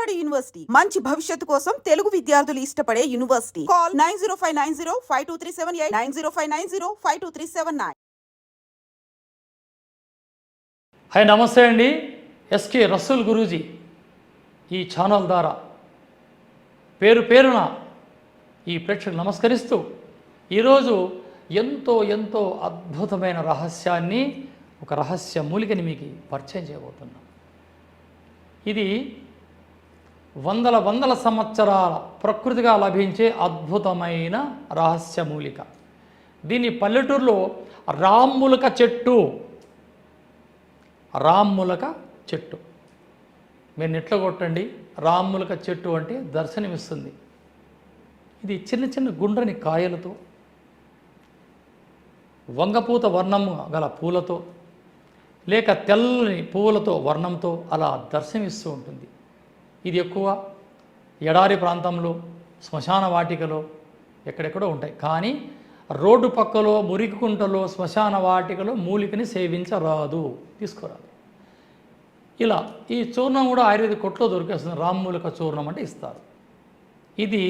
Vijayawada university మంచి భవిష్యత్తు కోసం తెలుగు విద్యార్థులు ఇష్టపడే యూనివర్సిటీ. కాల్ 9059052378 9059052379. హాయ్, నమస్తే అండి. ఎస్కే రసూల్ గురూజీ ఈ ఛానల్ ద్వారా పేరు పేరున ఈ ప్రేక్షకులు నమస్కరిస్తూ ఈరోజు ఎంతో అద్భుతమైన రహస్యాన్ని, ఒక రహస్య మూలికని మీకు పరిచయం చేయబోతున్నాం. ఇది వందల సంవత్సరాల ప్రకృతిగా లభించే అద్భుతమైన రహస్య మూలిక. దీన్ని పల్లెటూరులో రామ్ములక చెట్టు మీరు నెట్లో కొట్టండి. రామ్ములక చెట్టు అంటే దర్శనమిస్తుంది. ఇది చిన్న గుండ్రని కాయలతో, వంగపూత వర్ణము గల పూలతో, లేక తెల్లని పువ్వులతో వర్ణంతో అలా దర్శనమిస్తూ ఉంటుంది. ఇది ఎక్కువ ఎడారి ప్రాంతంలో, శ్మశాన వాటికలో ఎక్కడెక్కడో ఉంటాయి. కానీ రోడ్డు పక్కలో, మురికి కుంటలో, శ్మశాన వాటికలో మూలికని సేవించరాదు, తీసుకురాదు. ఇలా ఈ చూర్ణం కూడా ఆయుర్వేదిక్ కొట్లో దొరికేస్తుంది. రామ్మూలిక చూర్ణం అంటే ఇస్తారు. ఇది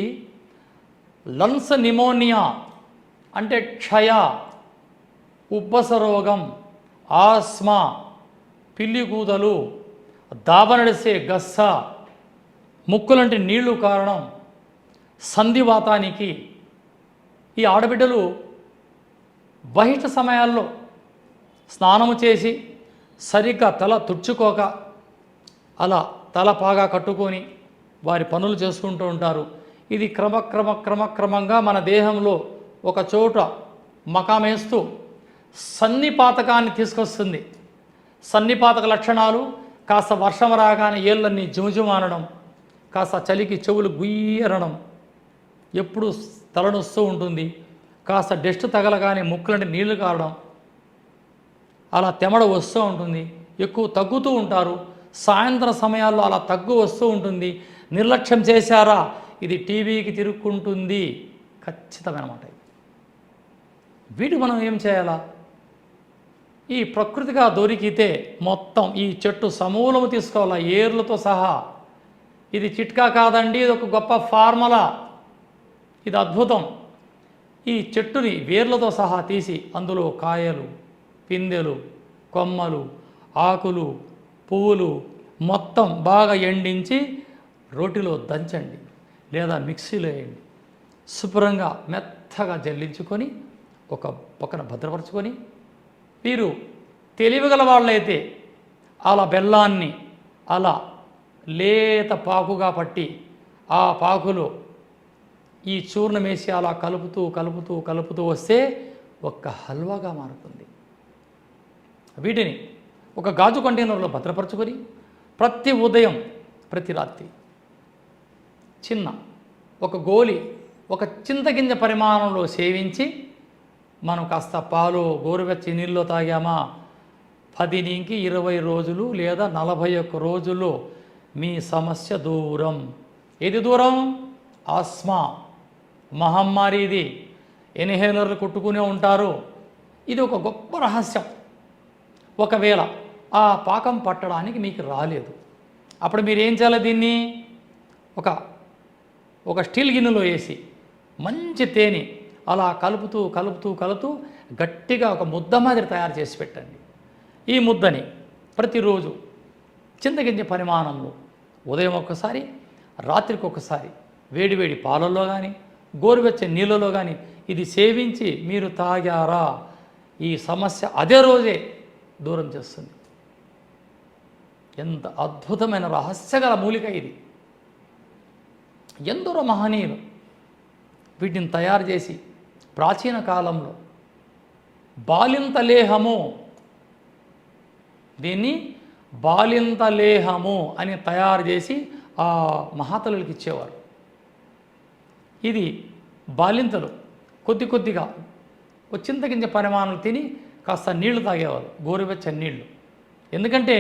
లంగ్స్ నిమోనియా అంటే క్షయ, ఉబ్బస రోగం, ఆస్మా, పిల్లిగూదలు, దాబనడిసే గస్స, ముక్కులంటే నీళ్లు కారణం, సంధివాతానికి. ఈ ఆడబిడ్డలు బహిట సమయాల్లో స్నానము చేసి సరిగ్గా తల తుడుచుకోక అలా తల పాగా కట్టుకొని వారి పనులు చేసుకుంటూ ఉంటారు. ఇది క్రమంగా మన దేహంలో ఒక చోట మకామేస్తూ సన్నిపాతకాన్ని తీసుకొస్తుంది. సన్నిపాతక లక్షణాలు కాస్త వర్షం రాగానే ఏళ్ళన్నీ జుమజుమానడం, కాస్త చలికి చెవులు గుయ్యనడం, ఎప్పుడు తలనొస్తూ ఉంటుంది, కాస్త డస్ట్ తగలగానే ముక్కులంటే నీళ్లు కారడం, అలా తెమడ వస్తూ ఉంటుంది, ఎక్కువ తగ్గుతూ ఉంటారు. సాయంత్రం సమయాల్లో అలా తగ్గు వస్తూ ఉంటుంది. నిర్లక్ష్యం చేశారా ఇది టీవీకి తిరుక్కుంటుంది. ఖచ్చితమైనమాట. వీటికి మనం ఏం చేయాలా? ఈ ప్రకృతిగా దొరికితే మొత్తం ఈ చెట్టు సమూలము తీసుకోవాలా, ఏర్లతో సహా. ఇది చిట్కా కాదండి, ఇది ఒక గొప్ప ఫార్ములా. ఇది అద్భుతం. ఈ చెట్టుని వేర్లతో సహా తీసి అందులో కాయలు, పిందెలు, కొమ్మలు, ఆకులు, పువ్వులు మొత్తం బాగా ఎండించి రోటిలో దంచండి, లేదా మిక్సీలో వేయండి. శుభ్రంగా మెత్తగా జల్లించుకొని ఒక పక్కన భద్రపరచుకొని, మీరు తెలివిగల వాళ్ళైతే అలా బెల్లాన్ని అలా లేత పాకుగా పట్టి ఆ పాకులో ఈ చూర్ణం వేసి అలా కలుపుతూ వస్తే ఒక హల్వాగా మారుతుంది. వీటిని ఒక గాజు కంటైనర్లో భద్రపరచుకొని ప్రతి ఉదయం, ప్రతి రాత్రి చిన్న ఒక గోలి, ఒక చింతగింజ పరిమాణంలో సేవించి మనం కాస్త పాలు గోరువెచ్చని నీళ్ళలో తాగామా 10 నుంచి 20 రోజులు లేదా 41 రోజుల్లో మీ సమస్య దూరం. ఏది దూరం? ఆస్మా మహమ్మారి. ఇది ఇన్హేలర్లు కొట్టుకునే ఉంటారు. ఇది ఒక గొప్ప రహస్యం. ఒకవేళ ఆ పాకం పట్టడానికి మీకు రాలేదు, అప్పుడు మీరు ఏం చేయాలి? దీన్ని ఒక స్టీల్ గిన్నెలో వేసి మంచి తేనె అలా కలుపుతూ గట్టిగా ఒక ముద్ద మాదిరి తయారు చేసి పెట్టండి. ఈ ముద్దని ప్రతిరోజు చింతగింజ పరిమాణంలో ఉదయం ఒక్కసారి, రాత్రికి ఒకసారి వేడివేడి పాలల్లో కానీ గోరువెచ్చని నీళ్ళలో కానీ ఇది సేవించి మీరు తాగారా, ఈ సమస్య అదే రోజే దూరం చేస్తుంది. ఎంత అద్భుతమైన రహస్యగల మూలిక ఇది. ఎందరో మహనీయులు వీటిని తయారు చేసి ప్రాచీన కాలంలో బాలింతలేహము, దీన్ని బాలింతలేహము అని తయారు చేసి ఆ మహాతలులకు ఇచ్చేవారు. ఇది బాలింతలు కొద్దిగా ఒక చింతగింజ పరిమాణాలు తిని కాస్త నీళ్లు తాగేవారు, గోరువెచ్చని నీళ్లు. ఎందుకంటే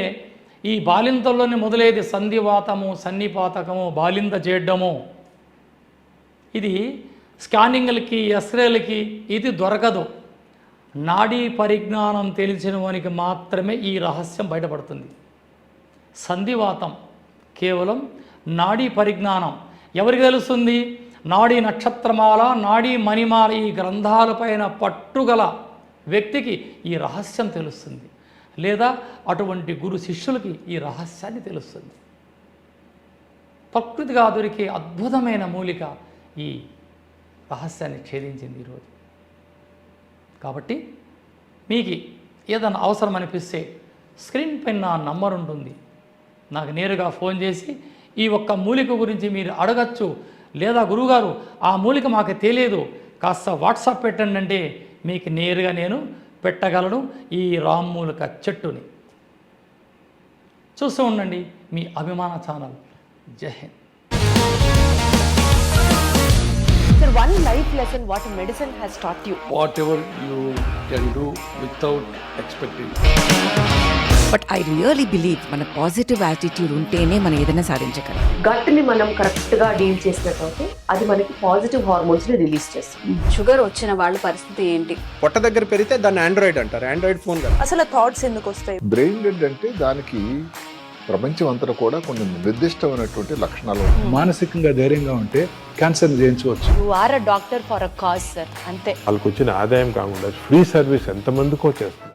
ఈ బాలింతల్లోనే మొదలయ్యేది సంధివాతము, సన్నిపాతకము, బాలింత చేయడము. ఇది స్కానింగ్లకి, ఎక్స్రేలకి ఇది దొరకదు. నాడీ పరిజ్ఞానం తెలిసిన వానికి మాత్రమే ఈ రహస్యం బయటపడుతుంది. సంధివాతం కేవలం నాడీ పరిజ్ఞానం ఎవరికి తెలుస్తుంది? నాడీ నక్షత్రమాల, నాడీ మణిమాల ఈ గ్రంథాలపైన పట్టుగల వ్యక్తికి ఈ రహస్యం తెలుస్తుంది, లేదా అటువంటి గురు శిష్యులకి ఈ రహస్యాన్ని తెలుస్తుంది. ప్రకృతిగా దొరికే అద్భుతమైన మూలిక ఈ రహస్యాన్ని ఛేదించింది ఈరోజు. కాబట్టి మీకు ఏదైనా అవసరం అనిపిస్తే స్క్రీన్ పైన నా నంబర్ ఉంటుంది, నాకు నేరుగా ఫోన్ చేసి ఈ ఒక్క మూలిక గురించి మీరు అడగచ్చు, లేదా గురువుగారు ఆ మూలిక మాకు తెలియదు కాస్త వాట్సాప్ పెట్టండి అంటే మీకు నేరుగా నేను పెట్టగలను ఈ రామ్మూలిక చెట్టుని. చూస్తూ ఉండండి మీ అభిమాన ఛానల్. జై Hind. Sir, one life lesson what medicine has taught you. Whatever you can do without expecting. But I really believe మన పాజిటివ్ యాటిట్యూడ్ ఉంటేనే మనం ఏదైనా సాధించగలం. గట్ని మనం కరెక్ట్గా డీల్ చేసినట్లయితే అది మనకి పాజిటివ్ హార్మోన్స్ని రిలీజ్ చేస్తుంది. షుగర్ వచ్చిన వాళ్ళ పరిస్థితి ఏంటి? పొట్ట దగ్గర పెరిగితే దాన్ని ఆండ్రాయిడ్ అంటారు, ఆండ్రాయిడ్ ఫోన్ కదా. అసలు థాట్స్ ఎందుకు వస్తాయి? బ్రెయిన్ డెడ్ అంటే దానికి ప్రపంచం అంతా కూడా కొన్ని నిర్దిష్టమైనటువంటి లక్షణాలు ఉంటాయి. మానసికంగా ధైర్యంగా ఉంటే క్యాన్సర్ జయించవచ్చు. You are a doctor for a cause sir, అంతే. వాళ్ళకి వచ్చిన ఆదాయం కాకుండా ఫ్రీ సర్వీస్ ఎంతమందికో చేస్తుంది.